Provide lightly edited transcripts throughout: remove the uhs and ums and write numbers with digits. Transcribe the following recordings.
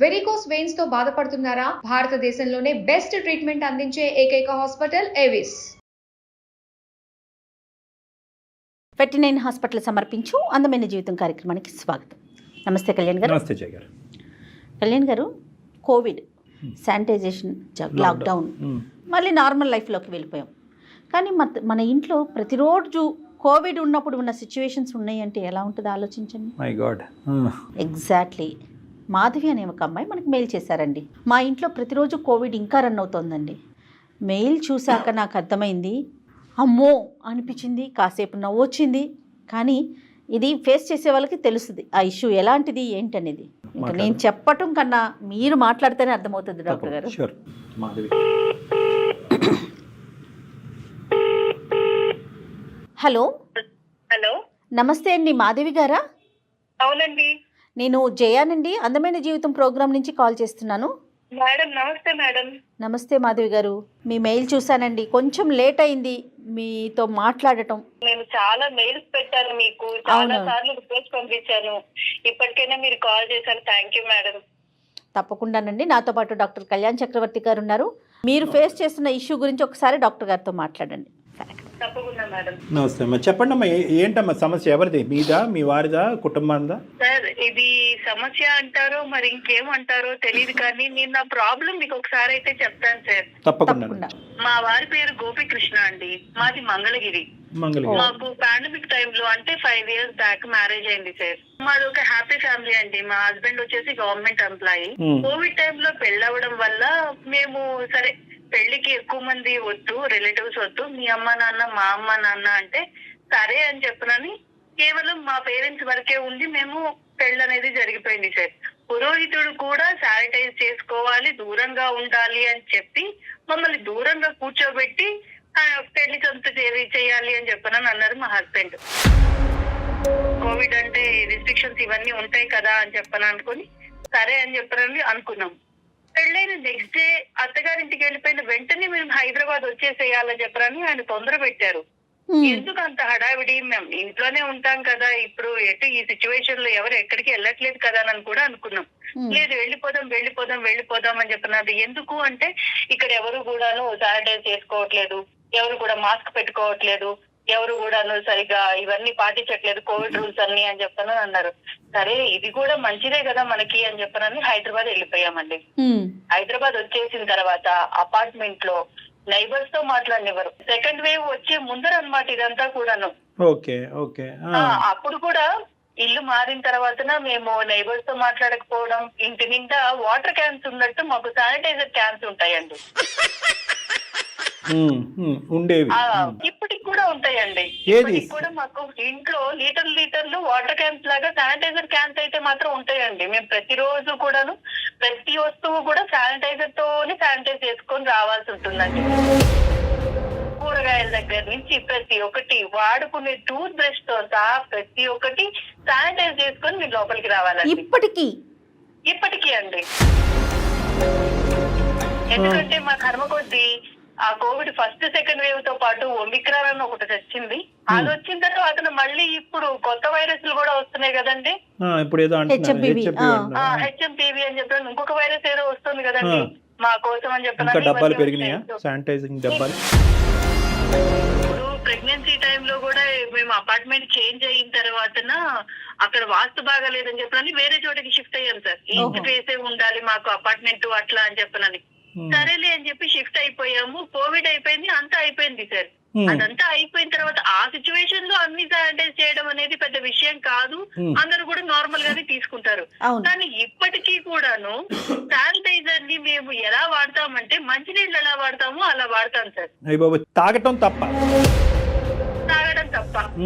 Varicose veins తో బాధపడుతున్నారా? భారతదేశంలోనే బెస్ట్ ట్రీట్మెంట్ అందించే ఏకైక హాస్పిటల్ ఏవిస్. 39 హాస్పిటల్ సమర్పించు అందమైన జీవితం కార్యక్రమానికి స్వాగతం. నమస్తే కళ్యాణ్ గారు. నమస్తే జయ గారు. కళ్యాణ్ గారు, కోవిడ్, శానిటైజేషన్, లాక్డౌన్, మళ్ళీ నార్మల్ లైఫ్లోకి వెళ్ళిపోయాం. కానీ మన ఇంట్లో ప్రతిరోజు కోవిడ్ ఉన్నప్పుడు ఉన్న సిచ్యువేషన్స్ ఉన్నాయి అంటే ఎలా ఉంటుందో ఆలోచించండి. My God. ఎగ్జాక్ట్లీ. మాధవి అనే ఒక అమ్మాయి మనకి మెయిల్ చేశారండి. మా ఇంట్లో ప్రతిరోజు కోవిడ్ ఇంకా రన్ అవుతోందండి. మెయిల్ చూశాక నాకు అర్థమైంది, అమ్మో అనిపించింది, కాసేపు నవ్వు వచ్చింది. కానీ ఇది ఫేస్ చేసే వాళ్ళకి తెలుస్తుంది ఆ ఇష్యూ ఎలాంటిది ఏంటనేది. ఇంకా నేను చెప్పటం కన్నా మీరు మాట్లాడితేనే అర్థమవుతుంది డాక్టర్ గారు. హలో. హలో, నమస్తే అండి, మాధవి గారా? అవునండి, నేను జయానండి, అందమైన జీవితం ప్రోగ్రాం నుంచి కాల్ చేస్తున్నాను. మేడం. నమస్తే మేడం. నమస్తే మాధవి గారు, మీ మెయిల్ చూసానండి. కొంచెం లేట్ అయింది మీతో మాట్లాడటం. నేను చాలా మెయిల్స్ పెట్టాను, మీకు చాలా సార్లు రిక్వెస్ట్ పంపించాను. ఇప్పటికైనా మీరు కాల్ చేశారు, థ్యాంక్ యూ మేడం. తప్పకుండానండి. నాతో పాటు డాక్టర్ కళ్యాణ్ చక్రవర్తి గారు ఉన్నారు. మీరు ఫేస్ చేస్తున్న ఇష్యూ గురించి ఒకసారి డాక్టర్ గారితో మాట్లాడండి. తప్పకుండా మేడం. నమస్తే అమ్మా, చెప్పండి అమ్మా, ఏంటమ్మా సమస్య? ఎవరిది? మీదా, మీ వారిదా, కుటుంబందా? సార్, ఇది సమస్య అంటారో మరి ఇంకేమంటారో తెలియదు, కానీ నేను నా ప్రాబ్లం మీకు ఒకసారి అయితే చెప్తాను సార్. తప్పకుండా. మా వారి పేరు గోపికృష్ణ అండి, మాది మంగళగిరి. మాకు పాండమిక్ టైంలో అంటే 5 years బ్యాక్ మ్యారేజ్ అయింది సార్. మాది ఒక హ్యాపీ ఫ్యామిలీ అండి. మా హస్బెండ్ వచ్చేసి గవర్నమెంట్ ఎంప్లాయీ. కోవిడ్ టైంలో పెళ్ళవడం వల్ల మేము సరే పెళ్లికి ఎక్కువ మంది వద్దు, రిలేటివ్స్ వద్దు, మీ అమ్మ నాన్న మా అమ్మ నాన్న అంటే సరే అని చెప్పనని కేవలం మా పేరెంట్స్ వరకే ఉండి మేము పెళ్ళి అనేది జరిగిపోయింది సార్. పురోహితుడు కూడా శానిటైజ్ చేసుకోవాలి, దూరంగా ఉండాలి అని చెప్పి మమ్మల్ని దూరంగా కూర్చోబెట్టి పెళ్లి సొంత చేయాలి అని చెప్పనని అన్నారు మా హస్బెండ్. కోవిడ్ అంటే రిస్ట్రిక్షన్స్ ఇవన్నీ ఉంటాయి కదా అని చెప్పని అనుకుని సరే అని చెప్పనని అనుకున్నాం. పెళ్ళైన నెక్స్ట్ డే అత్తగారింటికి వెళ్ళిపోయిన వెంటనే మేము హైదరాబాద్ వచ్చేసేయాలని చెప్పని ఆయన తొందర పెట్టారు. ఎందుకు అంత హడావిడి, మేము ఇంట్లోనే ఉంటాం కదా, ఇప్పుడు ఎటు ఈ సిచ్యువేషన్ లో ఎవరు ఎక్కడికి వెళ్ళట్లేదు కదా అని కూడా అనుకున్నాం. లేదు, వెళ్ళిపోదాం అని చెప్పినది. ఎందుకు అంటే ఇక్కడ ఎవరు కూడాను శానిటైజ్ చేసుకోవట్లేదు, ఎవరు కూడా మాస్క్ పెట్టుకోవట్లేదు, ఎవరు కూడాను సరిగా ఇవన్నీ పాటించట్లేదు, కోవిడ్ రూల్స్ అన్ని అని చెప్పని అన్నారు. సరే ఇది కూడా మంచిదే కదా మనకి అని చెప్పనని హైదరాబాద్ వెళ్ళిపోయామండి. హైదరాబాద్ వచ్చేసిన తర్వాత అపార్ట్మెంట్ లో నైబర్స్ తో మాట్లాడినవారు. సెకండ్ వేవ్ వచ్చే ముందర అన్నమాట ఇదంతా కూడాను. అప్పుడు కూడా ఇల్లు మారిన తర్వాత మేము నైబర్స్ తో మాట్లాడకపోవడం, ఇంటి నిండా వాటర్ క్యాన్స్ ఉన్నట్టు మాకు శానిటైజర్ క్యాన్స్ ఉంటాయండి, ఉండేవి. ఇప్పటికి కూడా ఉంటాయండి. కూడా మాకు ఇంట్లో లీటర్లు వాటర్ క్యాన్స్ లాగా శానిటైజర్ క్యాన్స్ అయితే మాత్రం ఉంటాయండి. మేము ప్రతిరోజు కూడాను ప్రతి వస్తువు కూడా శానిటైజర్ తోనే శానిటైజ్ చేసుకొని రావాల్సి ఉంటుందండి. కూరగాయల దగ్గర నుంచి ప్రతి ఒక్కటి, వాడుకునే టూత్ బ్రష్ తో సహా ప్రతి ఒక్కటి శానిటైజ్ చేసుకొని మీరు లోపలికి రావాలండి. ఇప్పటికీ అండి. ఎందుకంటే మా కర్మ కొద్దీ ఆ కోవిడ్ ఫస్ట్ సెకండ్ వేవ్ తో పాటు ఒమిక్రాన్ అని ఒకటి వచ్చింది. అది వచ్చిన తర్వాత మళ్ళీ ఇప్పుడు కొత్త వైరస్లు కూడా వస్తున్నాయి కదండి. హెచ్ఎంపీవీ అని చెప్పి ఇంకొక వైరస్ ఏదో వస్తుంది కదండి. మా కోసం అని చెప్పి ఇప్పుడు ప్రెగ్నెన్సీ టైంలో కూడా మేము అపార్ట్మెంట్ చేంజ్ అయిన తర్వాత అక్కడ వాస్తు బాగాలేదని చెప్పని వేరే చోటకి షిఫ్ట్ అయ్యాం సార్. ఇంటి ప్లేసే ఉండాలి మాకు అపార్ట్మెంట్ అట్లా అని చెప్పనని సరేలే అని చెప్పి షిఫ్ట్ అయిపోయాము. కోవిడ్ అయిపోయింది, అంతా అయిపోయింది సార్. అదంతా అయిపోయిన తర్వాత ఆ సిచ్యువేషన్ లో అన్ని శానిటైజ్ చేయడం అనేది పెద్ద విషయం కాదు, అందరూ కూడా నార్మల్ గానే తీసుకుంటారు. కానీ ఇప్పటికీ కూడాను శానిటైజర్ ని మేము ఎలా వాడతామంటే మంచినీళ్ళు ఎలా వాడతామో అలా వాడతాం సార్. తాగడం తప్ప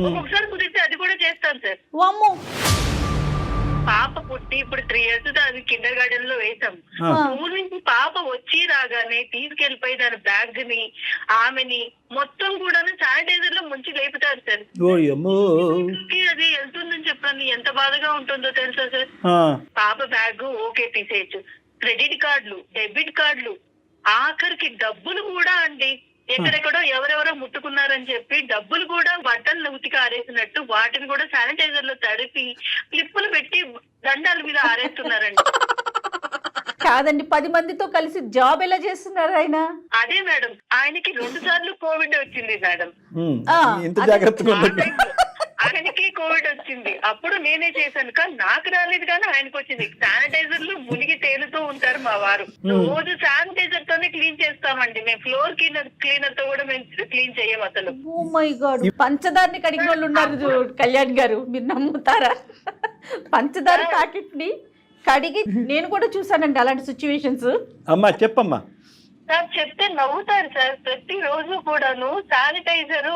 ఒక్కొక్కసారి కుదిరితే అది కూడా చేస్తాను సార్. పాప పుట్టి ఇప్పుడు 3 years అది కిండర్ గార్డెన్ లో వేసాం. స్కూల్ నుంచి పాప వచ్చి రాగానే తీసుకెళ్లిపోయి దాని బ్యాగ్ ని, ఆమెని మొత్తం కూడా శానిటైజర్ లో ముంచి లేపుతారు సార్. అది వెళ్తుందని చెప్పాను, ఎంత బాధగా ఉంటుందో తెలుసా సార్. పాప బ్యాగ్ ఓకే తీసేయచ్చు, క్రెడిట్ కార్డులు, డెబిట్ కార్డులు, ఆఖరికి డబ్బులు కూడా అండి. ఎక్కడెక్కడో ఎవరెవరో ముట్టుకున్నారని చెప్పి డబ్బులు కూడా బట్టలు ఉతికి ఆరేసినట్టు వాటిని కూడా శానిటైజర్ లో తడిపి క్లిప్పులు పెట్టి దండాల మీద ఆరేస్తున్నారండి. కాదండి, 10 మందితో కలిసి జాబ్ ఎలా చేస్తున్నారు ఆయన? అదే మేడం, ఆయనకి 2 సార్లు కోవిడ్ వచ్చింది మేడం. ఎంత జాగ్రత్తగా ఉందండి. ఆయనకి కోవిడ్ వచ్చింది, అప్పుడు నేనే చేశాను, కానీ నాకు రాలేదు, కానీ ఆయనకు వచ్చింది. శానిటైజర్లు మునిగి తేలుతూ ఉంటారు మా వారు. రోజు శానిటైజర్ తోనే క్లీన్ చేస్తామండి మేము. ఫ్లోర్ క్లీనర్ తో కూడా మేము క్లీన్ చేయం అసలు. ఓ మై గాడ్, పంచదారని కడిగిన వాళ్ళు ఉన్నారు కళ్యాణ్ గారు, మీరు నమ్ముతారా? పంచదార ప్యాకెట్ ని కడిగి నేను కూడా చూసానండి అలాంటి సిచ్యువేషన్స్. అమ్మా చెప్పమ్మా. సార్ చెప్తే నవ్వుతారు సార్. ప్రతి రోజు కూడాను శానిటైజర్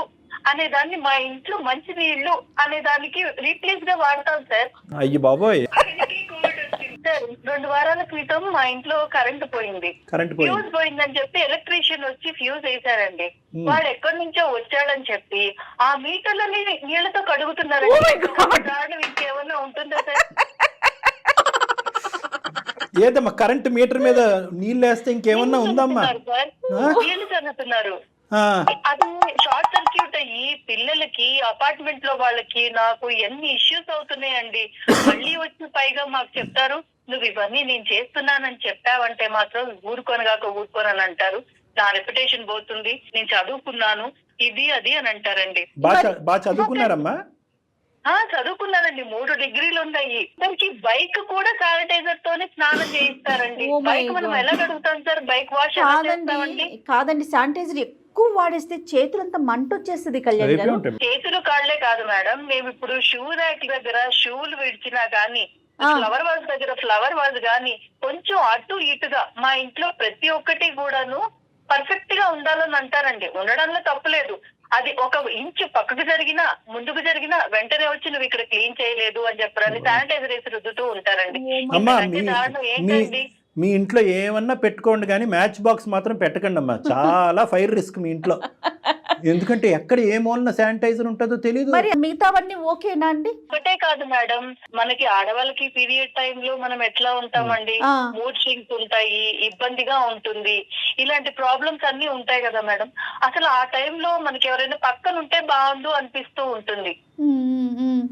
అనే దాన్ని మా ఇంట్లో మంచి నీళ్లు అనే దానికి రీప్లేస్ గా వాడతాం సార్. అయ్యి బాబోయ్. సార్ 2 వారాల క్రితం మా ఇంట్లో కరెంట్ పోయింది. ఫ్యూజ్ పోయిందని చెప్పి ఎలక్ట్రీషియన్ వచ్చి ఫ్యూజ్ వేశారండి. వాడు ఎక్కడి నుంచో వచ్చాడని చెప్పి ఆ మీటర్లని నీళ్లతో కడుగుతున్నారు. ఇంకేమన్నా ఉంటుందా సార్? ఏదమ్మా కరెంట్ మీటర్ మీద నీళ్ళు వేస్తే ఇంకేమన్నా ఉందమ్మా? నీళ్లు చదువుతున్నారు. అది షార్ట్ సర్క్యూట్ అయ్యి పిల్లలకి, అపార్ట్మెంట్ లో వాళ్ళకి, నాకు ఎన్ని ఇష్యూస్ అవుతున్నాయండి. మళ్ళీ వచ్చి పైగా మాకు చెప్తారు, నువ్వు ఇవన్నీ నేను చేస్తున్నానని చెప్పావంటే మాత్రం ఊరుకోనని అంటారు. నా రెప్యుటేషన్ పోతుంది, నేను చదువుకున్నాను ఇది అది అని అంటారండి. బాగా చదువుకున్నారమ్మా? చదువుకున్నారండి, 3 డిగ్రీలు ఉన్నాయి. దానికి బైక్ కూడా శానిటైజర్ తోనే స్నానం చేయిస్తారండి. బైక్ మనం ఎలా కడుగుతాం సార్? బైక్ వాష్ కాదండి, శానిటైజర్ ఎక్కువ వాడేస్తే చేతులంతా మంట వచ్చేస్తుంది కళ్యాణ్ గారు. చేతులు కాళ్లే కాదు మేడం, మేము ఇప్పుడు షూ ర్యాక్ దగ్గర షూలు విడిచినా గానీ, ఫ్లవర్ వాజ్ దగ్గర ఫ్లవర్ వాజ్ గానీ కొంచెం అటు ఇటుగా మా ఇంట్లో ప్రతి ఒక్కటి కూడాను పర్ఫెక్ట్ గా ఉండాలని అంటారండి. ఉండడంలో తప్పులేదు. అది 1 ఇంచు పక్కకు జరిగినా ముందుకు జరిగినా వెంటనే వచ్చి నువ్వు ఇక్కడ క్లీన్ చేయలేదు అని చెప్పారని శానిటైజర్ వేసి రుద్దుతూ ఉంటారండి. ఏంటండి మీ ఇంట్లో ఏమన్నా పెట్టుకోండి కానీ మ్యాచ్ బాక్స్ మాత్రం పెట్టకండి అమ్మా. చాలా ఫైర్ రిస్క్ మీ ఇంట్లో. ఎందుకంటే ఎక్కడ ఏ మూలన శానిటైజర్ ఉంటుందో తెలియదు. మరి మిగతావన్నీ ఓకేనా అండి? ఒకటే కాదు మేడం, మనకి ఆడవాళ్ళకి పీరియడ్ టైంలో మనం ఎట్లా ఉంటామండి, మూడ్ స్వింగ్స్ ఉంటాయి, ఇబ్బందిగా ఉంటుంది, ఇలాంటి ప్రాబ్లమ్స్ అన్ని ఉంటాయి కదా మేడం. అసలు ఆ టైంలో మనకి ఎవరైనా పక్కన ఉంటే బాగుండు అనిపిస్తూ ఉంటుంది.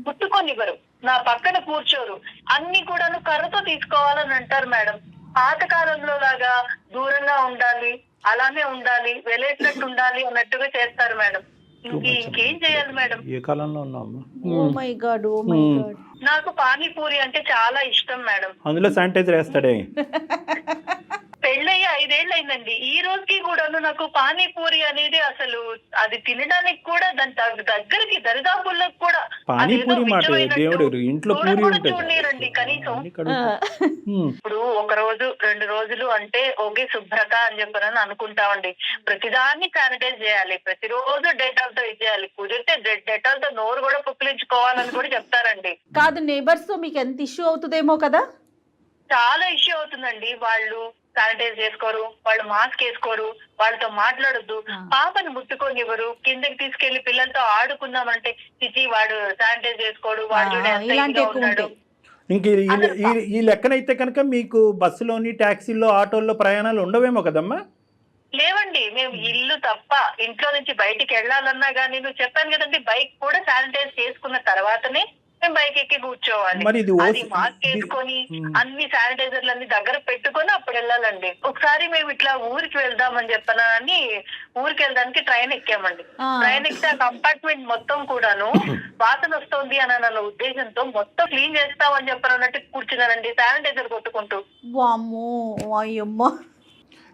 ముట్టుకొనివ్వరు, నా పక్కన కూర్చోరు, అన్ని కూడాను కర్రతో తీసుకోవాలని అంటారు మేడం. పాతకాలంలో లాగా దూరంగా ఉండాలి, అలానే ఉండాలి, వెలేసినట్టు ఉండాలి అన్నట్టుగా చేస్తారు మేడం. ఇంకేం చేయాలి మేడం? ఏ కాలంలో ఉన్నాము? Oh my God, oh my God. నాకు పానీపూరి అంటే చాలా ఇష్టం మేడం. అందులో శానిటైజర్ వేస్తాడే. పెళ్ళయ్యి 5 ఏళ్ళు అయిందండి, ఈ రోజుకి కూడాను నాకు పానీపూరి అనేది అసలు అది తినడానికి కూడా దాని దగ్గరికి దరిదాపుల్లో కూడా పానీపూరి మాట దేవుడు ఇంట్లో పూరి చూడలేరండి కనీసం. ఇప్పుడు 1 రోజు 2 రోజులు అంటే ఓకే శుభ్రత అని చెప్పని అనుకుంటామండి. ప్రతిదాన్ని శానిటైజ్ చేయాలి, ప్రతిరోజు డెటాల్ తో ఇచ్చేయాలి, కుదిరితే డెటాల్ తో నోరు కూడా పుక్కిలించుకోవాలని కూడా చెప్తారండి. కాదు, నేబర్స్ తో మీకు ఎంత ఇష్యూ అవుతుందేమో కదా? చాలా ఇష్యూ అవుతుందండి. వాళ్ళు శానిటైజ్ చేసుకోరు, వాళ్ళు మాస్క్ వేసుకోరు, వాళ్ళతో మాట్లాడొద్దు, పాపని ముట్టుకోనివ్వరు, కిందకి తీసుకెళ్లి పిల్లలతో ఆడుకుందామంటే చిచి వాడు శానిటైజ్ చేసుకోడు, వాడు ఉన్నాడు. ఇంక ఈ లెక్కనైతే కనుక మీకు బస్సులోని టాక్సీల్లో ఆటోల్లో ప్రయాణాలు ఉండవేమో కదమ్మా? లేవండి, మేము ఇల్లు తప్ప ఇంట్లో నుంచి బయటికి వెళ్ళాలన్నా గానీ, నువ్వు చెప్పాను కదండి, బైక్ కూడా శానిటైజ్ చేసుకున్న తర్వాతనే మేము బైక్ ఎక్కి కూర్చోవాలి. అది మాస్క్ వేసుకొని అన్ని శానిటైజర్లు అన్ని దగ్గర పెట్టుకొని అప్పుడు వెళ్ళాలండి. ఒకసారి మేము ఇట్లా ఊరికి వెళ్దామని చెప్పనని ఊరికి వెళ్ళడానికి ట్రైన్ ఎక్కామండి. ట్రైన్ ఎక్కితే ఆ కంపార్ట్మెంట్ మొత్తం కూడాను వాసన వస్తుంది అని అన్న ఉద్దేశంతో మొత్తం క్లీన్ చేస్తామని చెప్పనన్నట్టు కూర్చున్నానండి శానిటైజర్ కొట్టుకుంటూ.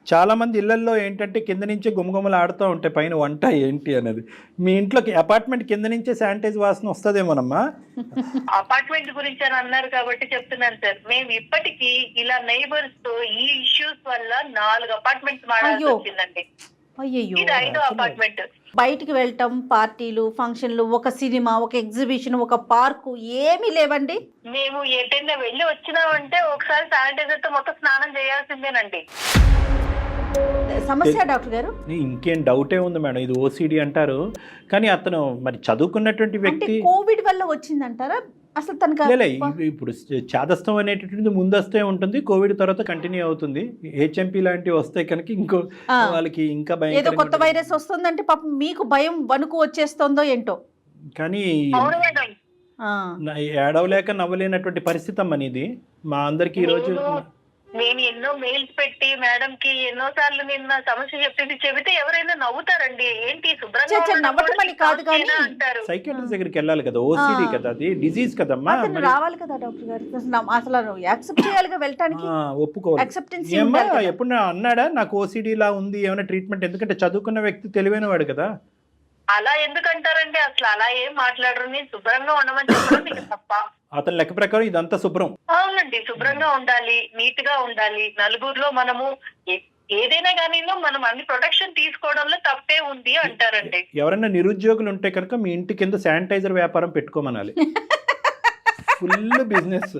చాలా మంది ఇళ్లలో ఏంటంటే కింద నుంచే గుమగుమలు ఆడుతూ ఉంటాయి పైన వంట ఏంటి అనేది. మీ ఇంట్లోకి అపార్ట్మెంట్ కింద నుంచే శానిటైజ్ వాసన వస్తుందేమోనమ్మా? అపార్ట్మెంట్ గురించి అని అన్నారు కాబట్టి చెప్తున్నాను సార్. మేము ఇప్పటికీ ఇలా నైబర్స్ తో ఈ ఇష్యూస్ వల్ల 4 అపార్ట్మెంట్స్ మారాల్సి వచ్చిందండి. ఇది 5వ అపార్ట్మెంట్. బయటికి వెళ్ళటం, పార్టీలు, ఫంక్షన్లు, ఒక సినిమా, ఒక ఎగ్జిబిషన్, ఒక పార్కు ఏమీ లేవండి. మేము ఎటైనా వెళ్ళి వచ్చినామంటే ఒకసారి శానిటైజర్ తో మొత్తం స్నానం చేయాల్సిందేనండి. సమస్య డాక్టర్ గారు. ఇంకేం డౌటే ఉంది మేడం, ఇది ఓసిడి అంటారు, కానీ అతను మరి చదువుకున్నటువంటి వ్యక్తి కోవిడ్ వల్ల వచ్చిందంటారా? అసలు తనకు ఇప్పుడు చాదస్తం అనేటటువంటిది ముందస్తే ఉంటుంది, కోవిడ్ తర్వాత కంటిన్యూ అవుతుంది. హెచ్ఎంపీ లాంటివి వస్తే కనుక ఇంకో వాళ్ళకి ఇంకా భయం, ఏదో కొత్త వైరస్ వస్తుందంటే పాపం మీకు భయం వణుకు వచ్చేస్తుందో ఏంటో. కానీ ఏడవలేక నవ్వలేనటువంటి పరిస్థితి అమ్మని ఇది మా అందరికి ఈ రోజు. నేను ఎన్నో మెయిల్స్ పెట్టి మేడం కి ఎన్నో సార్లు నేను నా సమస్య చెబితే ఎవరైనా నవ్వుతారండి. ఏంటి శుభ్రంగా ఉండడం నవ్వటం కూడా అని కాదు కానీ నీకు అంటారు. సైకియాట్రిస్ట్ దగ్గరికి వెళ్ళాలి కదా, ఓసిడి కదా, అది డిజీజ్ కదమ్మా. అతను రావాలి కదా డాక్టర్ గారు, అసలు యాక్సెప్ట్ చేయాలిగా వెళ్ళటానికి. ఒప్పుకోవాలి. యాక్సెప్టెన్స్ ఏమ్మా ఎప్పుడు అన్నాడా నాకు ఓసిడి లా ఉంది ఏమైనా ట్రీట్మెంట్? ఎందుకంటే చదువుకున్న వ్యక్తి, తెలివైన వాడు కదా. అలా ఎందుకంటారండి? అసలు అలా ఏం మాట్లాడరు. నేను శుభ్రంగా ఉండమని చెప్పడం మీకు తప్ప? అతని లెక్క ప్రకారం ఇదంతా శుభ్రం. అవునండి, శుభ్రంగా ఉండాలి, నీట్ గా ఉండాలి. నలుగురిలో మనము ఏదైనా కానీ మనం అన్ని ప్రొటెక్షన్ తీసుకోవడంలో తప్పే ఉంది అంటారండి. ఎవరైనా నిరుద్యోగులు ఉంటే కనుక మీ ఇంటి కింద శానిటైజర్ వ్యాపారం పెట్టుకోమనాలి. Full business.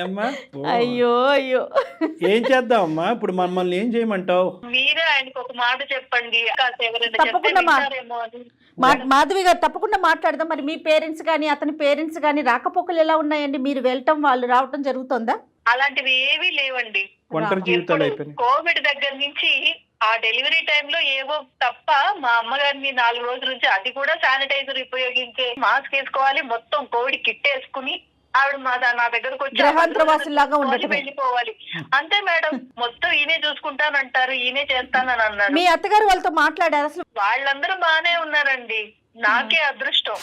ఏమ్మా అయ్యో అయ్యో ఏం చేద్దామమ్మా ఇప్పుడు? మమ్మల్ని ఏం చేయమంటావు? మీరే ఆయనకు ఒక మాట చెప్పండి, మాధవి గారు తప్పకుండా మాట్లాడదాం. మరి మీ పేరెంట్స్ కానీ అతని పేరెంట్స్ కానీ రాకపోకలు ఎలా ఉన్నాయండి? మీరు వెళ్ళటం వాళ్ళు రావటం జరుగుతుందా? అలాంటివి ఏవీ లేవండి. ఒంటరి జీవితాలు అయిపోయినాయి. కోవిడ్ దగ్గర నుంచి ఆ డెలివరీ టైంలో ఏవో తప్ప మా అమ్మగారిని 4 రోజుల నుంచి అది కూడా శానిటైజర్ ఉపయోగించే మాస్క్ వేసుకోవాలి, మొత్తం కోవిడ్ కిట్ వేసుకుని ఆవిడ నా దగ్గరకు వచ్చి వెళ్ళిపోవాలి అంతే మేడం. మొత్తం ఈయనే చూసుకుంటానంటారు, ఈయనే చేస్తానని అన్నారు. మీ అత్తగారు వాళ్ళతో మాట్లాడారు? అసలు వాళ్ళందరూ బానే ఉన్నారండి, నాకే అదృష్టం.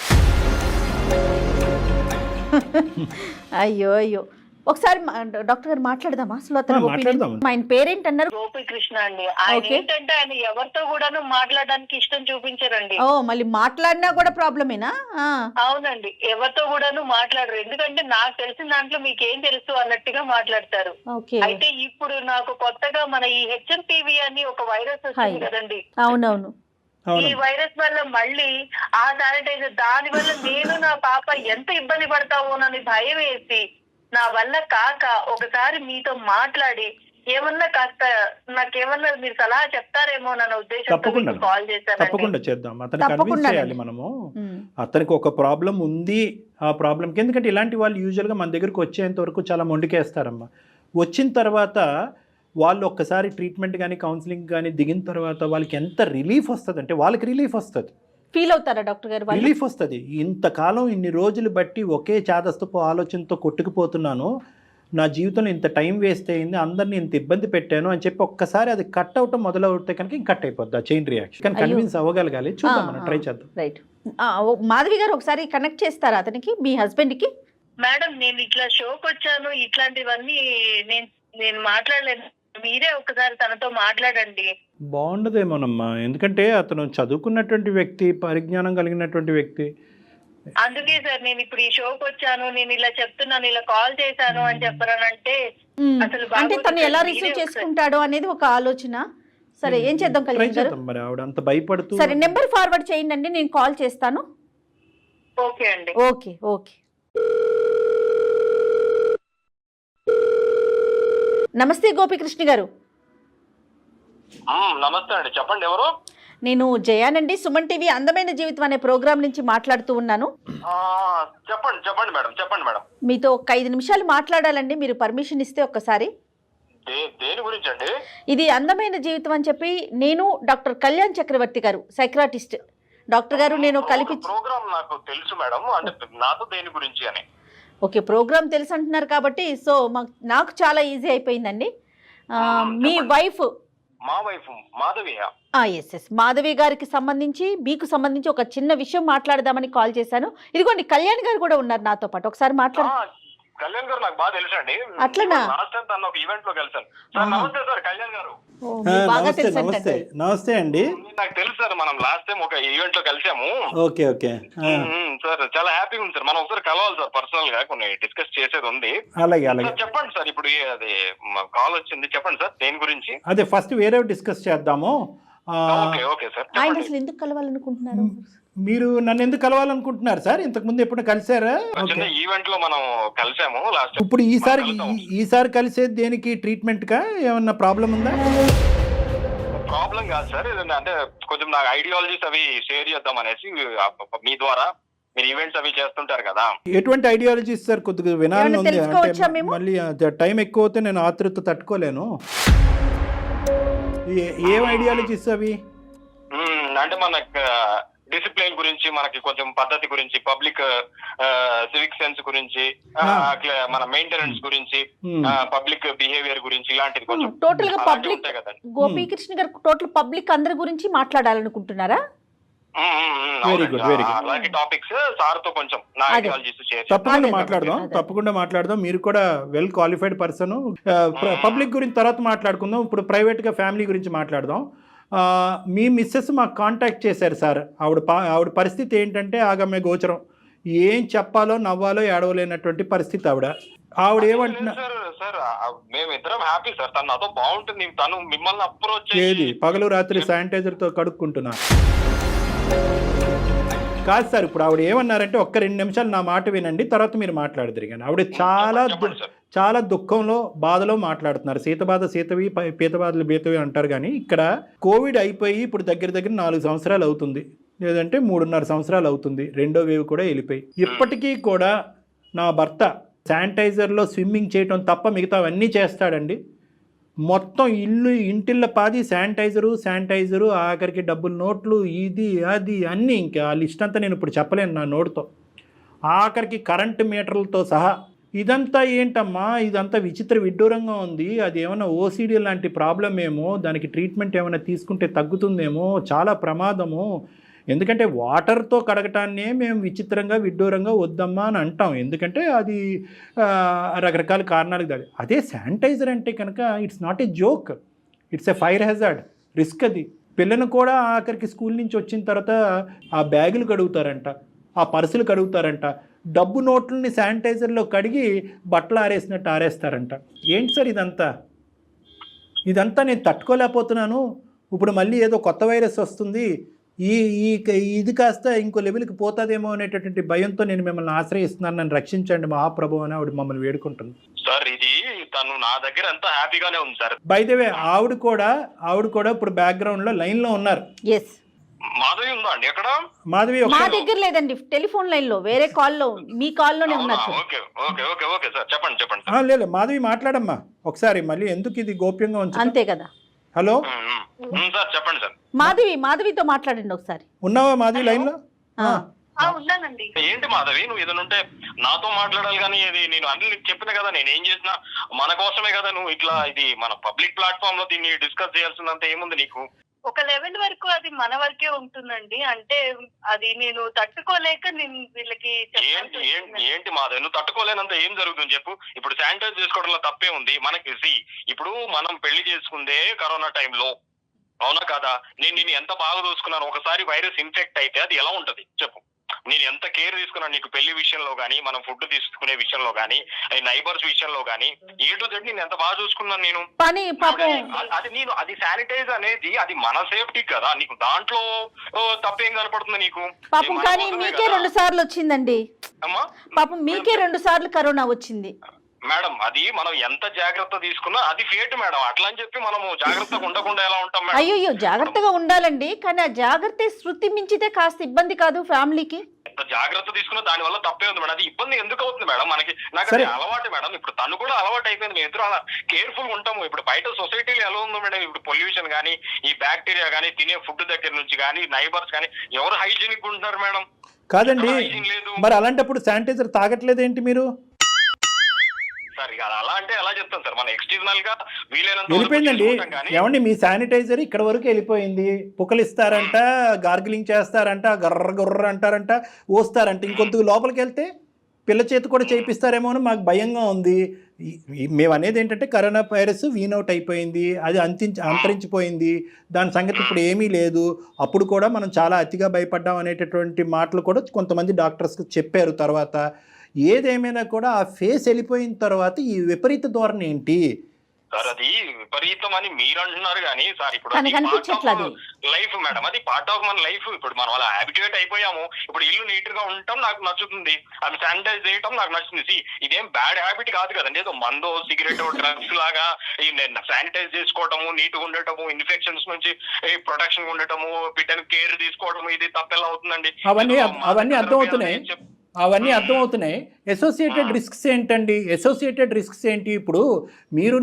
అయ్యో అయ్యో, ఒకసారి డాక్టర్ గారు మాట్లాడదామా? అసలు ఆయన పేరేంటి అన్నారు? గోపీకృష్ణ అండి. ఆయన ఏంటంటే ఆయన ఎవరితో కూడాను మాట్లాడడానికి ఇష్టం చూపించారండి. ఓ మళ్ళీ మాట్లాడినా కూడా ప్రాబ్లమేనా? అవునండి, ఎవరితో కూడాను మాట్లాడరు. ఎందుకంటే నాకు తెలిసిన దాంట్లో మీకేం తెలుసు అన్నట్టుగా మాట్లాడతారు. అయితే ఇప్పుడు నాకు కొత్తగా మన ఈ HMPV అని ఒక వైరస్ వచ్చింది కదండి. అవునవును. ఈ వైరస్ వల్ల మళ్ళీ ఆ శానిటైజర్, దాని వల్ల నేను నా పాప ఎంత ఇబ్బంది పడతామోనని భయం వేసి నా వల్ల కాక ఒకసారి మీతో మాట్లాడి ఏమన్నా కాస్త నాకేమన్నా మీరు సలహా చెప్తారేమో అన్న ఉద్దేశంతో కాల్ చేశాను. తప్పకుండా చేద్దాం. అతను కన్విన్స్ చేయాలి మనము. అతనికి ఒక ప్రాబ్లం ఉంది, ఆ ప్రాబ్లంకి. ఎందుకంటే ఇలాంటి వాళ్ళు యూజువల్గా మన దగ్గరకు వచ్చేంత వరకు చాలా మొండికేస్తారమ్మా. వచ్చిన తర్వాత వాళ్ళు ఒక్కసారి ట్రీట్మెంట్ కానీ కౌన్సిలింగ్ కానీ దిగిన తర్వాత వాళ్ళకి ఎంత రిలీఫ్ వస్తుంది అంటే, వాళ్ళకి రిలీఫ్ వస్తుంది. ఫీల్ అవుతారా డాక్టర్ గారు? రిలీఫ్ వస్తుంది. ఇంతకాలం ఇన్ని రోజులు బట్టి ఒకే చాదస్తపు ఆలోచనతో కొట్టుకుపోతున్నాను, నా జీవితంలో ఇంత టైం వేస్ట్ అయింది, అందరినీ ఇంత ఇబ్బంది పెట్టాను అని చెప్పి ఒక్కసారి అది కట్ అవటం మొదలవుతే కనుక ఇంక కట్ అయిపోద్ది ఆ చైన్ రియాక్షన్. కానీ కన్విన్స్ అవ్వగలగాలి. చూద్దాం, మనం ట్రై చేద్దాం. రైట్. మాధవి గారు ఒకసారి కనెక్ట్ చేస్తారా అతనికి, మీ హస్బెండ్ కి? మేడం నేను ఇట్లా షోకి వచ్చాను, ఇట్లాంటివన్నీ నేను మాట్లాడలేదు, మీరే ఒకసారి తనతో మాట్లాడండి. బాగుండదేమోనమ్మా, ఎందుకంటే అతను చదువుకున్నటువంటి వ్యక్తి, పరిజ్ఞానం కలిగినటువంటి వ్యక్తి. అందుకే సార్ నేను ఇప్పుడు ఈ షోకి వచ్చాను, నేను ఇలా చెప్తున్నాను, ఇలా కాల్ చేశాను అని చెప్పానంటే అసలు అంటే తను ఎలా రిసీవ్ చేసుకుంటాడో అనేది ఒక ఆలోచన. సరే ఏం చేద్దాం కళ్యాణ్ గారు? మరి ఆవిడ అంత భయపడుతూ. సరే నెంబర్ ఫార్వర్డ్ చేయండి, నేను కాల్ చేస్తాను. ఓకే అండి. Okay okay. నమస్తే గోపీకృష్ణ గారు. నమస్తే అండి, చెప్పండి ఎవరు? నేను జయానండి, సుమన్ టీవీ అందమైన జీవితం అనే ప్రోగ్రాం నుంచి మాట్లాడుతూ ఉన్నాను. చెప్పండి మేడం, చెప్పండి మేడం. మీతో ఒక 5 నిమిషాలు మాట్లాడాలండి, మీరు పర్మిషన్ ఇస్తే ఒక్కసారి. దేని గురించి అండి? ఇది అందమైన జీవితం అని చెప్పి, నేను డాక్టర్ కళ్యాణ్ చక్రవర్తి గారు, సైక్రాటిస్ట్ డాక్టర్ గారు, నేను కలిపి ప్రోగ్రామ్ నాకు తెలుసు మేడం, అంటే నాతో దేని గురించి అని. ఓకే, ప్రోగ్రామ్ తెలుసు అంటున్నారు కాబట్టి సో నాకు చాలా ఈజీ అయిపోయిందండి. మీ వైఫ్, మా వైఫ్ మాధవి. ఎస్ మాధవి గారికి సంబంధించి, మీకు సంబంధించి ఒక చిన్న విషయం మాట్లాడదామని కాల్ చేశాను. ఇదిగోండి కళ్యాణ్ గారు కూడా ఉన్నారు నాతో పాటు, ఒకసారి మాట్లాడు. కళ్యాణ్ గారు నాకు బాగా తెలుసు అండి. అట్లనా? లాస్ట్ టైం తన ఒక ఈవెంట్ లో కలిసాను. నమస్తే సార్ కళ్యాణ్ గారు. నమస్తే అండి. నాకు తెలుసు సార్, మనం లాస్ట్ టైం ఒక ఈవెంట్ లో కలిసాము. ఓకే ఓకే సార్, చాలా హ్యాపీగా ఉంది సార్. మనం ఒకసారి కలవాలి సార్, పర్సనల్ గా కొన్ని డిస్కస్ చేసేది ఉంది. అలాగే అలాగే. చెప్పండి సార్, ఇప్పుడు అది కాల్ వచ్చింది, చెప్పండి సార్ దేని గురించి. అదే ఫస్ట్ వేరే డిస్కస్ చేద్దాము. Okay sir. ఆయన అసలు ఎందుకు కలవాలనుకుంటున్నారు? మీరు నన్ను ఎందుకు కలవాలనుకుంటున్నారు సార్? ఇంతకు ముందు ఎప్పుడు కలిసారా? ఈవెంట్ లో మనం కలిసాము లాస్ట్. ఇప్పుడు ఈసారి కలిసేది దేనికి? ట్రీట్మెంట్ కా? ఏమన్నా ప్రాబ్లం ఉందా? ప్రాబ్లం కాదు సార్, అంటే కొంచెం నాకు ఐడియాలజీస్ అవి షేర్ చేద్దాం అనేసి మీ ద్వారా. మీరు ఈవెంట్స్ అవి చేస్తుంటారు కదా. ఎటువంటి ఐడియాలజీస్ సార్? కొద్దిగా వినాలని ఉంది. మళ్ళీ టైం ఎక్కువ అవుతే నేను ఆతృత తట్టుకోలేను. ఏం ఐడియాలజీస్ అవి? అంటే మన డిసిప్లిన్ గురించి, మనకి కొంచెం పద్ధతి గురించి, పబ్లిక్ సివిక్ సెన్స్ గురించి, మన మెయింటెనెన్స్ గురించి, పబ్లిక్ బిహేవియర్ గురించి, ఇలాంటిది కొంచెం టోటల్ గా పబ్లిక్ గోపీకృష్ణ గారు టోటల్ పబ్లిక్ అందరి గురించి మాట్లాడాలనుకుంటున్నారా? Very good, very good. అలాంటి టాపిక్స్ సార్ తో కొంచెం నా ఐడియాలజీస్ షేర్ తప్పకుండా మాట్లాడదాం. మీరు కూడా వెల్ క్వాలిఫైడ్ పర్సన్. పబ్లిక్ గురించి తర్వాత మాట్లాడుకుందాం. ఇప్పుడు ప్రైవేట్ గా ఫ్యామిలీ గురించి మాట్లాడదాం. మీ మిస్సెస్ మాకు కాంటాక్ట్ చేశారు సార్. ఆవిడ పరిస్థితి ఏంటంటే ఆగమ్య గోచరం. ఏం చెప్పాలో నవ్వాలో ఏడవలేనటువంటి పరిస్థితి ఆవిడ ఏమంటున్నా సార్, మేమిద్దరం హ్యాపీ సార్. తను నాతో బాగుంటుంది. తను మిమ్మల్ని అప్రోచ్ ఏది పగలు రాత్రి శానిటైజర్ తో కడుక్కుంటున్నా కాదు సార్. ఇప్పుడు ఆవిడ ఏమన్నారంటే ఒక్క 2 నిమిషాలు నా మాట వినండి, తర్వాత మీరు మాట్లాడదురు. కానీ ఆవిడ చాలా దుఃఖంలో బాధలో మాట్లాడుతున్నారు. సీతబాధ సీతవి, పీతబాధలు బీతవి అంటారు. కానీ ఇక్కడ కోవిడ్ అయిపోయి ఇప్పుడు దగ్గర 4 సంవత్సరాలు అవుతుంది, లేదంటే 3.5 సంవత్సరాలు అవుతుంది. 2వ వేవ్ కూడా వెళ్ళిపోయి. ఇప్పటికీ కూడా నా భర్త శానిటైజర్లో స్విమ్మింగ్ చేయటం తప్ప మిగతావన్నీ చేస్తాడండి. మొత్తం ఇంటిళ్ళ పాది శానిటైజరు, ఆఖరికి డబ్బులు నోట్లు, ఇది అది అన్నీ. ఇంకా ఆ లిస్ట్ అంతా నేను ఇప్పుడు చెప్పలేను నా నోటుతో. ఆఖరికి కరెంటు మీటర్లతో సహా. ఇదంతా ఏంటమ్మా, ఇదంతా విచిత్ర విడ్డూరంగా ఉంది. అది ఏమైనా ఓసిడి లాంటి ప్రాబ్లం ఏమో, దానికి ట్రీట్మెంట్ ఏమైనా తీసుకుంటే తగ్గుతుందేమో, చాలా ప్రమాదము. ఎందుకంటే వాటర్తో కడగటాన్నే మేము విచిత్రంగా విడ్డూరంగా వద్దమ్మా అని అంటాం. ఎందుకంటే అది రకరకాల కారణాలకు దాడి. అదే శానిటైజర్ అంటే కనుక it's not a joke, it's a fire hazard, risk. అది పిల్లను కూడా ఆఖరికి స్కూల్ నుంచి వచ్చిన తర్వాత ఆ బ్యాగులు కడుగుతారంట, ఆ పర్సులు కడుగుతారంట, డబ్బు నోట్లని శానిటైజర్లో కడిగి బట్టలు ఆరేసినట్టు ఆరేస్తారంట. ఏంటి సార్ ఇదంతా నేను తట్టుకోలేకపోతున్నాను. ఇప్పుడు మళ్ళీ ఏదో కొత్త వైరస్ వస్తుంది, ఇది కాస్త ఇంకో లెవెల్కి పోతుందేమో అనేటటువంటి భయంతో నేను మిమ్మల్ని ఆశ్రయిస్తున్నాను, నన్ను రక్షించండి మహాప్రభు అని ఆవిడ మమ్మల్ని వేడుకుంటుంది. సార్ ఇది తను నా దగ్గర అంతా హ్యాపీగానే ఉంది సార్. బై ద వే ఆవిడ కూడా ఇప్పుడు బ్యాక్గ్రౌండ్ లో లైన్ లో ఉన్నారు. మాధవి ఉందా అండి ఎక్కడ? మాధవి మా దగ్గర లేదండి, టెలిఫోన్ లైన్ లో వేరే కాల్లో, మీ కాల్లోనే ఉన్నారు. ఓకే సార్, చెప్పండి. లేదు మాధవి మాట్లాడమ్మా ఒకసారి, మళ్ళీ ఎందుకు ఇది గోప్యంగా ఉంచు. అంతే కదా. హలో సార్, చెప్పండి సార్. మాధవితో మాట్లాడండి ఒకసారి. ఉన్నావా మాధవి లైన్ లో? ఉన్నానండి. ఏంటి మాధవి, నువ్వు ఏదైనా నాతో మాట్లాడాలి. కానీ ఇది నేను అన్ని చెప్పిన కదా, నేను ఏం చేసినా మన కోసమే కదా. నువ్వు ఇట్లా ఇది మన పబ్లిక్ ప్లాట్ఫామ్ లో దీన్ని డిస్కస్ చేయాల్సినంత ఏముంది నీకు? ఒక లెవెల్ వరకు అది మన వరకే ఉంటుందండి. అంటే అది నేను తట్టుకోలేక నేను వీళ్ళకి ఏంటి మాధవ్, నువ్వు తట్టుకోలేనంత ఏం జరుగుతుంది చెప్పు. ఇప్పుడు శానిటైజ్ చేసుకోవడంలో తప్పే ఉంది. మనకి ఇప్పుడు మనం పెళ్లి చేసుకుందే కరోనా టైంలో, అవునా కదా? నేను ఎంత బాగా చూసుకున్నాను. ఒకసారి వైరస్ ఇన్ఫెక్ట్ అయితే అది ఎలా ఉంటది చెప్పు. నేను ఎంత కేర్ తీసుకున్నాను నీకు పెళ్లి విషయంలో గానీ, మనం ఫుడ్ తీసుకునే విషయంలో గానీ, నైబర్స్ విషయంలో గానీ, A to Z నేను ఎంత బాగా చూసుకున్నాను నేను. అది శానిటైజ్ అనేది అది మన సేఫ్టీ కదా. నీకు దాంట్లో తప్పేం కనపడుతుంది నీకు? పాపం కానీ మీకే 2 సార్లు వచ్చిందండి. పాపం మీకే 2 సార్లు కరోనా వచ్చింది. మేడం అది మనం ఎంత జాగ్రత్త తీసుకున్నా అది ఫేట్ మేడం. అట్లా అని చెప్పి మనము జాగ్రత్తగా ఉండకుండా ఎలా ఉంటాం మేడం? అయ్యో జాగ్రత్తగా ఉండాలండి, కానీ ఆ జాగ్రత్త శృతి మించితే కాస్త ఇబ్బంది కాదు ఫ్యామిలీకి. జాగ్రత్త తీసుకున్న దాని వల్ల తప్పే ఉంది మేడం. అది ఇబ్బంది ఎందుకు అవుతుంది మేడం మనకి? నాకు అది అలవాటు మేడం. ఇప్పుడు తను కూడా అలవాటు అయిపోయింది. మేము ఇద్దరు అలా కేర్ఫుల్ ఉంటాము. ఇప్పుడు బయట సొసైటీలో ఎలా ఉందో మేడం, ఇప్పుడు పొల్యూషన్ కానీ, ఈ బ్యాక్టీరియా కానీ, తినే ఫుడ్ దగ్గర నుంచి కానీ, నైబర్స్ కానీ ఎవరు హైజీనిక్ ఉంటున్నారు మేడం? కాదండి, మరి అలాంటప్పుడు శానిటైజర్ తాగట్లేదు ఏంటి మీరు? అలా అంటే ఎలా చెప్తాను సార్, మన ఎక్స్టర్నల్ గా వీలైనంత వెళ్ళిపోయిందండి. ఏమండి మీ శానిటైజర్ ఇక్కడ వరకు వెళ్ళిపోయింది. పుక్కలు ఇస్తారంట, గార్గిలింగ్ చేస్తారంట, గర్ర అంటారంట, ఓస్తారంట. ఇంకొంత లోపలికి వెళ్తే పిల్ల చేతి కూడా చేయిస్తారేమో అని మాకు భయంగా ఉంది. మేము అనేది ఏంటంటే కరోనా వైరస్ వీనౌట్ అయిపోయింది, అది అంతరించిపోయింది, దాని సంగతి ఇప్పుడు ఏమీ లేదు. అప్పుడు కూడా మనం చాలా అతిగా భయపడ్డాం అనేటటువంటి మాటలు కూడా కొంతమంది డాక్టర్స్ చెప్పారు. తర్వాత ఏదేమైనా కూడా ఆ ఫేస్ వెళ్ళిపోయిన తర్వాత ఈ విపరీత ధోరణి ఏంటి సార్? అది విపరీతం అని మీరు అంటున్నారు కానీ సార్, ఇప్పుడు లైఫ్ మేడం, అది పార్ట్ ఆఫ్ మన లైఫ్. ఇప్పుడు మనం అలా హ్యాబిట్యూట్ అయిపోయాము. ఇప్పుడు ఇల్లు నీట్ గా ఉండటం నాకు నచ్చుతుంది, అది శానిటైజ్ చేయటం నాకు నచ్చుతుంది. ఇదేం బ్యాడ్ హ్యాబిట్ కాదు కదండి. ఏదో మందో సిగరెట్ డ్రగ్స్ లాగా శానిటైజ్ చేసుకోవటము, నీట్ గా ఉండటము, ఇన్ఫెక్షన్స్ నుంచి ప్రొటెక్షన్ ఉండటము, బిడ్డను కేర్ తీసుకోవడము, ఇది తప్పెలా అవుతుందండి? అవన్నీ అర్థమవుతున్నాయి. అవన్నీ అర్థమవుతున్నాయి. అసోసియేటెడ్ రిస్క్స్ ఏంటండి? అసోసియేటెడ్ రిస్క్స్ ఏంటి? ఇప్పుడు మీరు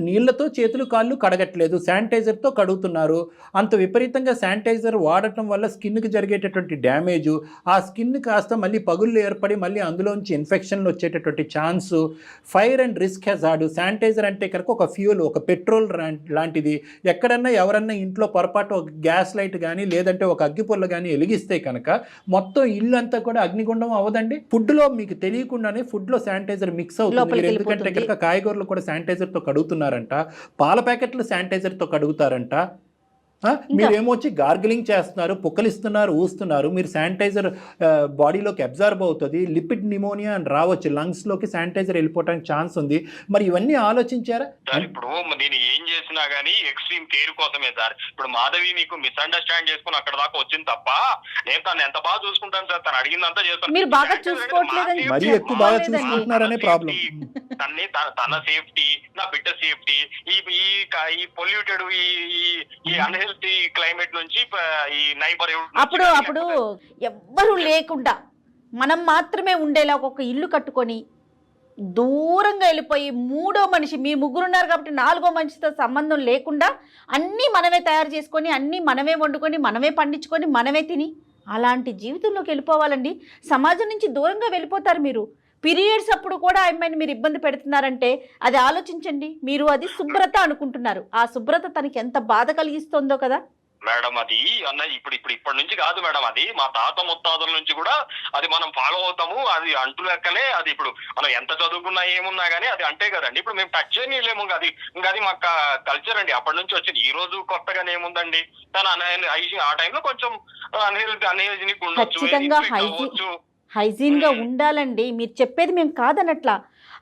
నీళ్ళతో చేతులు కాళ్ళు కడగట్లేదు, శానిటైజర్తో కడుగుతున్నారు. అంత విపరీతంగా శానిటైజర్ వాడటం వల్ల స్కిన్కి జరిగేటటువంటి డ్యామేజు, ఆ స్కిన్ కాస్త మళ్ళీ పగుళ్ళు ఏర్పడి మళ్ళీ అందులోంచి ఇన్ఫెక్షన్లు వచ్చేటటువంటి chance. Fire and risk hazard. Sanitiser అంటే కనుక ఒక ఫ్యూల్, ఒక పెట్రోల్ లాంటిది. ఎక్కడన్నా ఎవరన్నా ఇంట్లో పొరపాటు ఒక గ్యాస్ లైట్ కానీ లేదంటే ఒక అగ్గిపుల్ల కానీ వెలిగిస్తే కనుక మొత్తం ఇల్లు అంతా కూడా అగ్నిగుండం అవదండి. ఫుడ్లో మీకు తెలియకుండానే ఫుడ్లో శానిటైజర్ మిక్స్ అవుతుంది. మీరు ఎందుకంటే కనుక కాయగూరలు కూడా శానిటైజర్తో కడుగుతున్నారంట, పాల ప్యాకెట్లు శానిటైజర్తో కడుగుతారంట. మీరేమొచ్చి గార్గిలింగ్ చేస్తున్నారు, పుక్కలిస్తున్నారు, ఊస్తున్నారు. మీరు శానిటైజర్ బాడీలోకి అబ్జర్వ్ అవుతుంది, లిపిడ్ నిమోనియా అని రావచ్చు, లంగ్స్లోకి శానిటైజర్ వెళ్ళిపోవడానికి ఛాన్స్ ఉంది. మరి ఇవన్నీ ఆలోచించారా? ఇప్పుడు నేను ఏం చేసినా గానీ ఎక్స్ట్రీమ్ కేర్ కోసమే సార్. ఇప్పుడు మాధవి నీకు మిస్అండర్స్టాండ్ చేసుకుని అక్కడ దాకా వచ్చింది తప్ప నేను తను ఎంత బాగా చూసుకుంటాను సార్. తను అడిగిందంతా చేస్తాను. మీరు బాగా చూసుకోవట్లేదని, మరీ ఎక్కువ బాగా చూసుకుంటున్నారనే ప్రాబ్లం. తన సేఫ్టీ, నా బిడ్డ సేఫ్టీ, ఈ పొల్యూటెడ్ ఈ అన్హెల్తీ క్లైమేట్ నుంచి ఈ నైబర్ అప్పుడు ఎవ్వరూ లేకుండా మనం మాత్రమే ఉండేలా ఒక ఇల్లు కట్టుకొని దూరంగా వెళ్ళిపోయి మూడో మనిషి, మీ ముగ్గురున్నారు కాబట్టి నాలుగో మనిషితో సంబంధం లేకుండా అన్నీ మనమే తయారు చేసుకొని అన్నీ మనమే వండుకొని మనమే పండించుకొని మనమే తిని అలాంటి జీవితంలోకి వెళ్ళిపోవాలండి. సమాజం నుంచి దూరంగా వెళ్ళిపోతారు మీరు. పీరియడ్స్ అప్పుడు కూడా అమ్మాయిని మీరు ఇబ్బంది పెడుతున్నారంటే అది ఆలోచించండి. మీరు అది శుభ్రత అనుకుంటున్నారు, ఆ శుభ్రత తనకి ఎంత బాధ కలిగిస్తుందో కదా మేడం. అది అన్న ఇప్పటి నుంచి కాదు మేడం, అది మా తాత ముత్తాతల నుంచి కూడా అది మనం ఫాలో అవుతాము. అది అంటు లెక్కనే. అది ఇప్పుడు మనం ఎంత చదువుకున్నా ఏమున్నా గానీ అది అంటే కదండి. ఇప్పుడు మేము టచ్ చేయలేము. అది మా కల్చర్ అండి, అప్పటి నుంచి వచ్చింది. ఈ రోజు కొత్తగానే ఏముందండి, తను ఆ టైంలో కొంచెం అన్హైజీనిక్ ఉండొచ్చు. హైజీన్ గా ఉండాలండి. మీరు చెప్పేది మేము కాదనట్లా.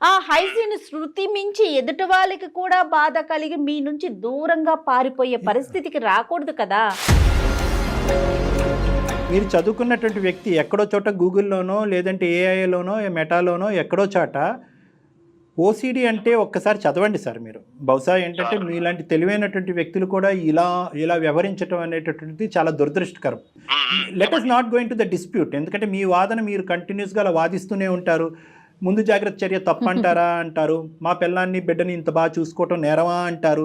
ఆ హైజీన్ శృతి మించి ఎదుటి వాళ్ళకి కూడా బాధ కలిగి మీ నుంచి దూరంగా పారిపోయే పరిస్థితికి రాకూడదు కదా. మీరు చదువుకున్నటువంటి వ్యక్తి ఎక్కడో చోట గూగుల్లోనో లేదంటే ఏఐలోనో మెటాలోనో ఎక్కడో చోట ఓసిడి అంటే ఒక్కసారి చదవండి సార్. మీరు బహుశా ఏంటంటే మీలాంటి తెలివైనటువంటి వ్యక్తులు కూడా ఇలా వ్యవహరించడం అనేటటువంటిది చాలా దురదృష్టకరం. Let us not going to the dispute. ఎందుకంటే మీ వాదన మీరు కంటిన్యూస్గా అలా వాదిస్తూనే ఉంటారు. ముందు జాగ్రత్త చర్య తప్పంటారా అంటారు, మా పిల్లాన్ని బిడ్డని ఇంత బాగా చూసుకోవటం నేరమా అంటారు.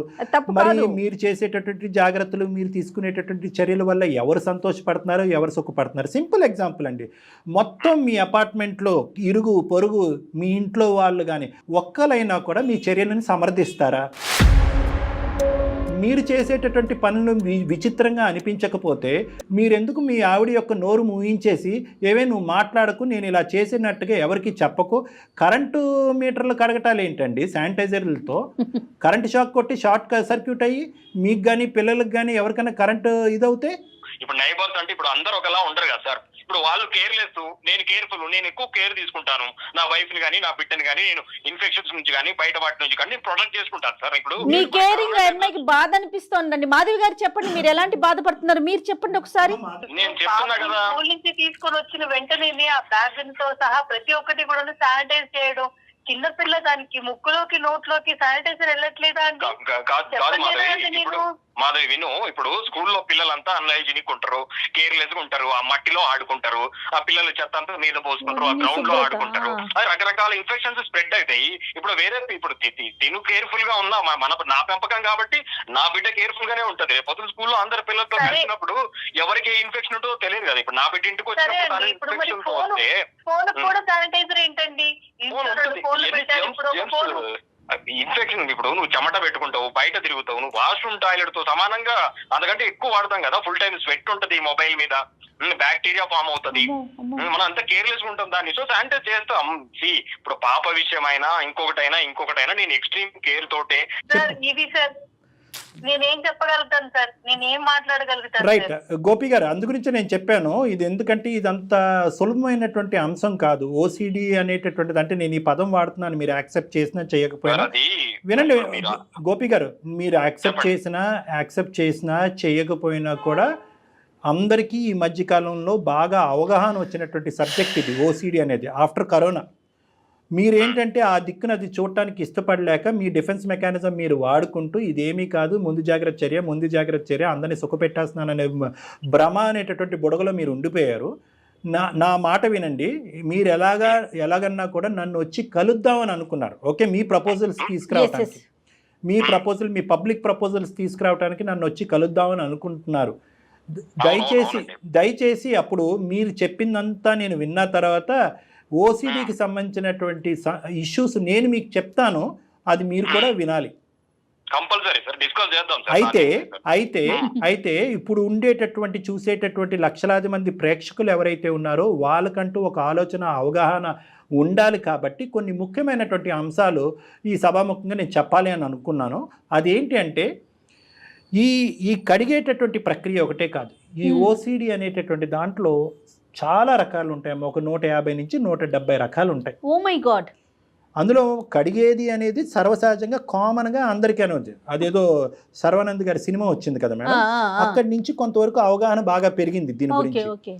మరి మీరు చేసేటటువంటి జాగ్రత్తలు, మీరు తీసుకునేటటువంటి చర్యల వల్ల ఎవరు సంతోషపడుతున్నారో ఎవరు సుఖపడుతున్నారు? సింపుల్ ఎగ్జాంపుల్ అండి. మొత్తం మీ అపార్ట్మెంట్లో ఇరుగు పొరుగు మీ ఇంట్లో వాళ్ళు కానీ ఒక్కలైనా కూడా మీ చర్యలను సమర్థిస్తారా? మీరు చేసేటటువంటి పనులు విచిత్రంగా అనిపించకపోతే మీరెందుకు మీ ఆవిడ యొక్క నోరు మూయించేసి ఏవే నువ్వు మాట్లాడకు, నేను ఇలా చేసినట్టుగా ఎవరికి చెప్పకు? కరెంటు మీటర్లు కడగటాలు ఏంటండి శానిటైజర్లతో? కరెంటు షాక్ కొట్టి షార్ట్ సర్క్యూట్ అయ్యి మీకు కానీ పిల్లలకు కానీ ఎవరికైనా కరెంటు ఇదవుతే? ఇప్పుడు నైబర్స్ అంటే ఇప్పుడు అందరూ ఒకలా ఉండరు కదా సార్. ఇప్పుడు వాళ్ళు కేర్లెస్, నేను కేర్ఫుల్. నేను ఎక్కువ కేర్ తీసుకుంటాను. నా వైఫ్ ని కానీ నా బిడ్డని కానీ నేను ఇన్ఫెక్షన్స్ నుంచి కానీ బయట వాటి నుంచి కానీ నేను ప్రొటెక్ట్ చేసుకుంటాను సార్. ఇప్పుడు మీ కేరింగ్ అమ్మాయికి బాధ అనిపిస్తోందండి. మాధవి గారు చెప్పండి, మీరు ఎలాంటి బాధపడుతున్నారు మీరు చెప్పండి ఒకసారి. నేను చెప్తున్నా కదా, స్కూల్ నుంచి తీసుకొని వచ్చిన వెంటనే ఆ బ్యాగ్ తో సహా ప్రతి ఒక్కటి కూడా శానిటైజ్ చేయడం. చిన్నపిల్ల దానికి ముక్కులోకి నోట్లోకి శానిటైజర్ వెళ్ళట్లేదా అండి? మాధవి విను, ఇప్పుడు స్కూల్లో పిల్లలంతా అన్హైజీనిక్ ఉంటారు, కేర్లెస్ గా ఉంటారు, ఆ మట్టిలో ఆడుకుంటారు, ఆ పిల్లల చెత్త అంతా మీద పోసుకుంటారు, ఆ గ్రౌండ్ లో ఆడుకుంటారు, రకరకాల ఇన్ఫెక్షన్స్ స్ప్రెడ్ అవుతాయి. ఇప్పుడు ఇప్పుడు తిను కేర్ఫుల్ గా ఉన్నా నా పెంపకం కాబట్టి నా బిడ్డ కేర్ఫుల్ గానే ఉంటది. రేపు స్కూల్లో అందరు పిల్లలతో కలిసినప్పుడు ఎవరికి ఇన్ఫెక్షన్ ఉంటుందో తెలియదు కదా. ఇప్పుడు నా బిడ్డ ఇంటికి వచ్చినప్పుడు ఇన్ఫెక్షన్, ఇప్పుడు నువ్వు చెమట పెట్టుకుంటావు, బయట తిరుగుతావు, నువ్వు వాష్రూమ్ టాయిలెట్ తో సమానంగా అంతకంటే ఎక్కువ వాడతాం కదా. ఫుల్ టైం స్వెట్ ఉంటది, మొబైల్ మీద బ్యాక్టీరియా ఫామ్ అవుతుంది, మనం అంతా కేర్లెస్ ఉంటాం దాన్ని. సో శానిటైజ్ చేస్తాం. ఇప్పుడు పాప విషయమైనా ఇంకొకటైనా నేను ఎక్స్ట్రీమ్ కేర్ తోటే. ఇది సార్ నేనేం చెప్పగలుగుతాను సార్, నేనేం మాట్లాడగలుగుతాను? రైట్ గోపి గారు, అందుగురించి నేను చెప్పాను ఇది. ఎందుకంటే ఇదంత సులభమైనటువంటి అంశం కాదు. ఓసిడి అనేటటువంటిది, అంటే నేను ఈ పదం వాడుతున్నాను, మీరు యాక్సెప్ట్ చేసినా చేయకపోయినా. వినండి గోపి గారు, మీరు యాక్సెప్ట్ చేసినా చేయకపోయినా కూడా అందరికీ ఈ మధ్యకాలంలో బాగా అవగాహన వచ్చినటువంటి సబ్జెక్ట్ ఇది ఓసిడి అనేది. ఆఫ్టర్ కరోనా మీరేంటంటే ఆ దిక్కున అది చూడటానికి ఇష్టపడలేక మీ డిఫెన్స్ మెకానిజం మీరు వాడుకుంటూ ఇదేమీ కాదు, ముందు జాగ్రత్త చర్య అందరినీ సుఖపెట్టేస్తున్నాననే భ్రమ అనేటటువంటి బుడగలో మీరు ఉండిపోయారు. నా మాట వినండి, మీరు ఎలాగన్నా కూడా నన్ను వచ్చి కలుద్దామని అనుకున్నారు. ఓకే, మీ ప్రపోజల్స్ తీసుకురావడానికి, మీ పబ్లిక్ ప్రపోజల్స్ తీసుకురావడానికి నన్ను వచ్చి కలుద్దామని అనుకుంటున్నారు. దయచేసి అప్పుడు మీరు చెప్పిందంతా నేను విన్న తర్వాత ఓసిడికి సంబంధించినటువంటి ఇష్యూస్ నేను మీకు చెప్తాను, అది మీరు కూడా వినాలి. కంపల్సరీ సార్, డిస్కస్ చేద్దాం సార్. అయితే ఇప్పుడు చూసేటటువంటి లక్షలాది మంది ప్రేక్షకులు ఎవరైతే ఉన్నారో వాళ్ళకంటూ ఒక ఆలోచన, అవగాహన ఉండాలి. కాబట్టి కొన్ని ముఖ్యమైనటువంటి అంశాలు ఈ సభాముఖంగా నేను చెప్పాలి అని అనుకున్నాను. అదేంటి అంటే ఈ కడిగేటటువంటి ప్రక్రియ ఒకటే కాదు, ఈ ఓసిడి అనేటటువంటి దాంట్లో చాలా రకాలు ఉంటాయమ్మా. ఒక 150 నుంచి 170 రకాలు ఉంటాయి. Oh my God. అందులో కడిగేది అనేది సర్వసహజంగా కామన్గా అందరికీ అనేది, అదేదో సర్వానంద్ గారి సినిమా వచ్చింది కదా మేడం, అక్కడి నుంచి కొంతవరకు అవగాహన బాగా పెరిగింది దీని గురించి.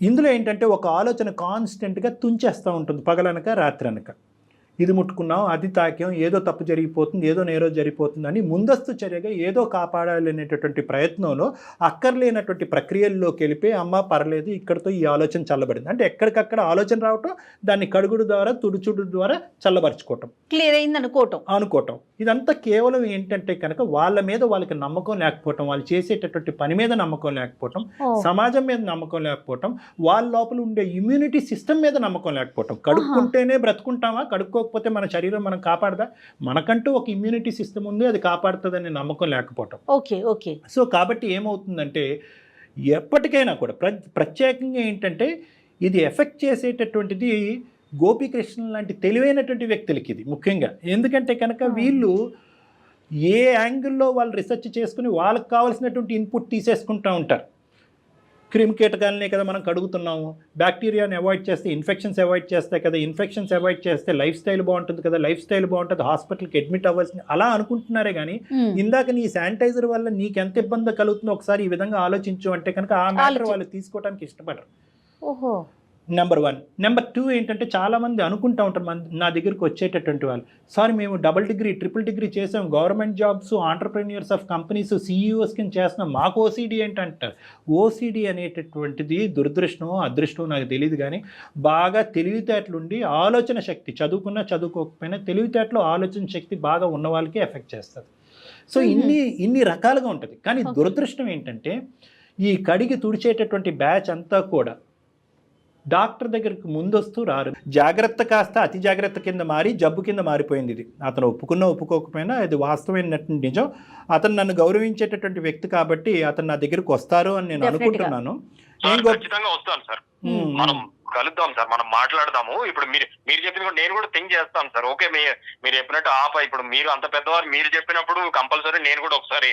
ఇందులో ఏంటంటే ఒక ఆలోచన కాన్స్టెంట్గా తుంచేస్తూ ఉంటుంది, పగలనక రాత్రి అనక. ఇది ముట్టుకున్నాం, అది తాకాం, ఏదో తప్పు జరిగిపోతుంది, ఏదో నేరో జరిగిపోతుందని ముందస్తు చర్యగా ఏదో కాపాడాలి అనేటటువంటి ప్రయత్నంలో అక్కర్లేనటువంటి ప్రక్రియల్లోకి వెళ్ళిపోయి అమ్మ పర్లేదు ఇక్కడితో ఈ ఆలోచన చల్లబడింది అంటే ఎక్కడికక్కడ ఆలోచన రావటం, దాన్ని కడుగుడు ద్వారా తుడుచుడు ద్వారా చల్లబరుచుకోవటం, క్లియర్ అయింది అనుకోవటం. ఇదంతా కేవలం ఏంటంటే కనుక వాళ్ళ మీద వాళ్ళకి నమ్మకం లేకపోవటం, వాళ్ళు చేసేటటువంటి పని మీద నమ్మకం లేకపోవటం, సమాజం మీద నమ్మకం లేకపోవటం, వాళ్ళ లోపల ఉండే ఇమ్యూనిటీ సిస్టమ్ మీద నమ్మకం లేకపోవటం. కడుక్కుంటేనే బ్రతుకుంటామా, కడుక్కోకపోతే మన శరీరం మనం కాపాడదా, మనకంటూ ఒక ఇమ్యూనిటీ సిస్టమ్ ఉంది, అది కాపాడుతుందనే నమ్మకం లేకపోవటం. ఓకే. సో కాబట్టి ఏమవుతుందంటే ఎప్పటికైనా కూడా ప్రత్యేకంగా ఏంటంటే ఇది ఎఫెక్ట్ చేసేటటువంటిది గోపీకృష్ణ లాంటి తెలివైనటువంటి వ్యక్తులకి ఇది ముఖ్యంగా. ఎందుకంటే కనుక వీళ్ళు ఏ యాంగిల్లో వాళ్ళు రీసెర్చ్ చేసుకుని వాళ్ళకి కావాల్సినటువంటి ఇన్పుట్ తీసేసుకుంటూ ఉంటారు. క్రిమికీటకాలనే కదా మనం కడుగుతున్నాము, బ్యాక్టీరియాని అవాయిడ్ చేస్తే ఇన్ఫెక్షన్స్ అవాయిడ్ చేస్తాయి కదా, ఇన్ఫెక్షన్స్ అవాయిడ్ చేస్తే లైఫ్ స్టైల్ బాగుంటుంది కదా, లైఫ్ స్టైల్ బాగుంటుంది, హాస్పిటల్కి అడ్మిట్ అవ్వాల్సింది అలా అనుకుంటున్నారే కానీ ఇందాక నీ శానిటైజర్ వల్ల నీకు ఎంత ఇబ్బంది కలుగుతుందో ఒకసారి ఈ విధంగా ఆలోచించు అంటే కనుక ఆ మ్యాటర్ వాళ్ళు తీసుకోవడానికి ఇష్టపడరు. నెంబర్ 1. నెంబర్ 2 ఏంటంటే చాలామంది అనుకుంటూ ఉంటారు నా దగ్గరికి వచ్చేటటువంటి వాళ్ళు, సారీ మేము డబుల్ డిగ్రీ ట్రిపుల్ డిగ్రీ చేసాం, government jobs, entrepreneurs of companies, CEOs కింద చేస్తున్నాం, మాకు ఓసిడి ఏంటంటారు. ఓసిడి అనేటటువంటిది దురదృష్టమో అదృష్టమో నాకు తెలియదు కానీ బాగా తెలివితేటలుండి ఆలోచన శక్తి, చదువుకున్నా చదువుకోకపోయినా తెలివితేటలు ఆలోచన శక్తి బాగా ఉన్న వాళ్ళకి ఎఫెక్ట్ చేస్తుంది. సో ఇన్ని రకాలుగా ఉంటుంది. కానీ దురదృష్టం ఏంటంటే ఈ కడిగి తుడిచేటటువంటి బ్యాచ్ అంతా కూడా డాక్టర్ దగ్గరికి ముందొస్తూ రారు. జాగ్రత్త కాస్త అతి జాగ్రత్త కింద మారి జబ్బు కింద మారిపోయింది ఇది. అతను ఒప్పుకోకపోయినా అది వాస్తవమైనటువంటి నిజం. అతను నన్ను గౌరవించేటటువంటి వ్యక్తి కాబట్టి అతను నా దగ్గరికి వస్తారు అని నేను అనుకుంటున్నాను. ఖచ్చితంగా వస్తాను సార్, మనం కలుద్దాం సార్, మనం మాట్లాడదాము. ఇప్పుడు మీరు చెప్పిన నేను కూడా థింక్ చేస్తాను సార్. ఓకే, మీరు చెప్పినట్టు ఇప్పుడు మీరు అంత పెద్దవారు, మీరు చెప్పినప్పుడు కంపల్సరీ నేను కూడా ఒకసారి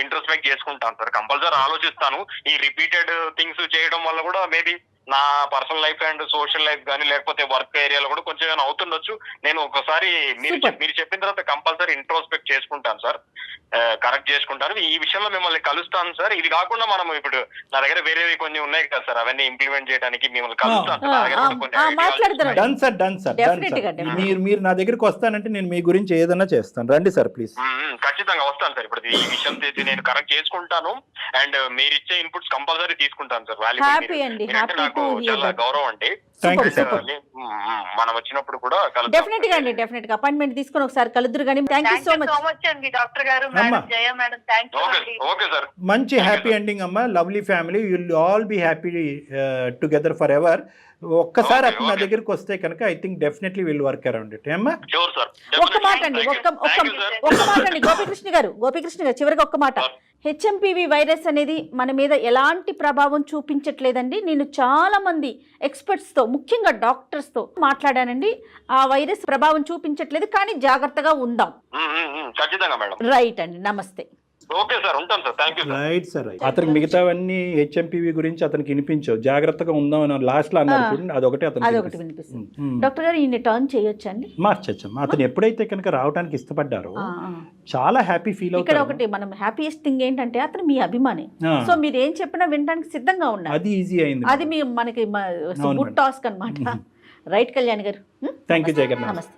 ఇంట్రోస్పెక్ట్ చేసుకుంటాను సార్. కంపల్సరీ ఆలోచిస్తాను. ఈ రిపీటెడ్ థింగ్స్ చేయడం వల్ల కూడా మేబీ నా personal life and social life కానీ లేకపోతే వర్క్ ఏరియాలో కూడా కొంచెం ఏమైనా అవుతుండొచ్చు. నేను ఒకసారి మీరు చెప్పిన తర్వాత కంపల్సరీ ఇంట్రోస్పెక్ట్ చేసుకుంటాను సార్, కరెక్ట్ చేసుకుంటాను. ఈ విషయంలో మిమ్మల్ని కలుస్తాను సార్. ఇది కాకుండా మనం ఇప్పుడు నా దగ్గర వేరేవి కొన్ని ఉన్నాయి కదా సార్, అవన్నీ ఇంప్లిమెంట్ చేయడానికి మిమ్మల్ని కలుస్తాను. మీరు నా దగ్గరికి వస్తానంటే నేను మీ గురించి ఏదైనా చేస్తాను. రండి సార్ ప్లీజ్. ఖచ్చితంగా వస్తాను సార్. ఇప్పుడు ఈ విషయం నేను కరెక్ట్ చేసుకుంటాను అండ్ మీరు ఇచ్చే ఇన్పుట్స్ కంపల్సరీ తీసుకుంటాను సార్. నాకు చాలా గౌరవం అండి. మనం వచ్చినప్పుడు కూడా డెఫినెట్ గా అపాయింట్మెంట్ తీసుకొని ఒకసారి కలుద్దురు కానీ. థాంక్యూ సో మచ్ అండి డాక్టర్ గారు, మేడం జయ మేడం. థాంక్యూ. ఓకే సార్, మంచి హ్యాపీ ఎండింగ్ అమ్మా. Lovely family, you will all be happy together for ever. ఒక్కసారి అతను నా దగ్గరికి వస్తే కనుక I think definitely will work around it. ఏమ్మా ఒక్క మాట అండి గోపీకృష్ణ గారు చివరిగా ఒక్క మాట. హెచ్ఎంపివి వైరస్ అనేది మన మీద ఎలాంటి ప్రభావం చూపించట్లేదండి. నేను చాలా మంది ఎక్స్పర్ట్స్తో, ముఖ్యంగా డాక్టర్స్తో మాట్లాడానండి. ఆ వైరస్ ప్రభావం చూపించట్లేదు, కానీ జాగ్రత్తగా ఉందాం. రైట్ అండి, నమస్తే. ఓకే సార్, ఉంటాను sir. Thank you sir. Right sir. అతనికి మిగతావన్నీ హెచ్ఎంపివి గురించి అతనికి వినిపించవు, జాగ్రత్తగా ఉందాం అని లాస్ట్ లో అన్నారు. అదొకటి వినిపిస్తుంది. డాక్టర్ గారు ఈయన టర్న్ చేయొచ్చండి, మార్చచ్చమ్మా. అతను ఎప్పుడైతే కనుక రావడానికి ఇష్టపడ్డారో చాలా హ్యాపీ ఫీల్ అవుతారు. ఇక్కడ ఒకటి మనం హ్యాపీయెస్ట్ థింగ్ ఏంటంటే అతను మీ అభిమాని. సో మీరు ఏం చెప్పినా వినడానికి సిద్ధంగా ఉన్నారు. అది ఈజీ అయింది, అది మీ మనకి గుడ్ టాస్క్ అనమాట. రైట్ కళ్యాణ్ గారు. థ్యాంక్ యూ జయ గారు. నమస్తే.